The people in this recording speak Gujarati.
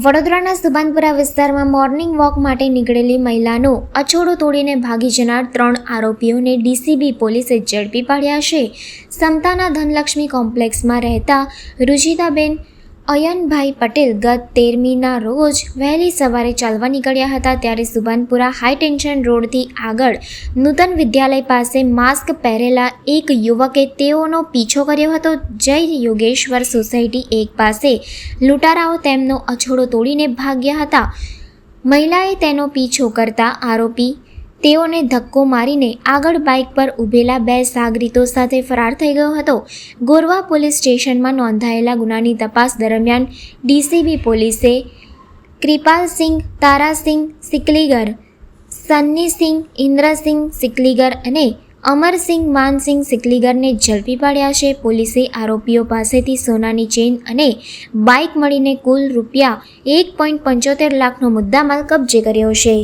વડોદરાના સુભાનપુરા વિસ્તારમાં મોર્નિંગ વોક માટે નીકળેલી મહિલાનો અછોડો તોડીને ભાગી જનાર 3 આરોપીઓને ડીસીબી પોલીસે ઝડપી પાડ્યા છે. સમતાના ધનલક્ષ્મી કોમ્પ્લેક્સમાં રહેતા રુજિતાબેન અયનભાઈ પટેલ ગત 13મીના રોજ વહેલી સવારે ચાલવા નીકળ્યા હતા, ત્યારે સુભાનપુરા હાઈ ટેન્શન રોડથી આગળ નૂતન વિદ્યાલય પાસે માસ્ક પહેરેલા એક યુવકે તેઓનો પીછો કર્યો હતો. જય યોગેશ્વર સોસાયટી 1 પાસે લૂંટારાઓ તેમનો અછોડો તોડીને ભાગ્યા હતા. મહિલાએ તેનો પીછો કરતા આરોપી તેઓને ધક્કો મારીને આગળ બાઇક પર ઊભેલા 2 સાગરીતો સાથે ફરાર થઈ ગયો હતો. ગોરવા પોલીસ સ્ટેશનમાં નોંધાયેલા ગુનાની તપાસ દરમિયાન ડીસીબી પોલીસે કૃપાલસિંહ તારાસિંહ સિકલીગર, સન્નીસિંહ ઇન્દ્રસિંહ સિકલીગર અને અમરસિંહ માનસિંહ સિકલીગરને ઝડપી પાડ્યા છે. પોલીસે આરોપીઓ પાસેથી સોનાની ચેઇન અને બાઇક મળીને કુલ રૂપિયા 1.75 લાખનો મુદ્દામાલ કબજે કર્યો છે.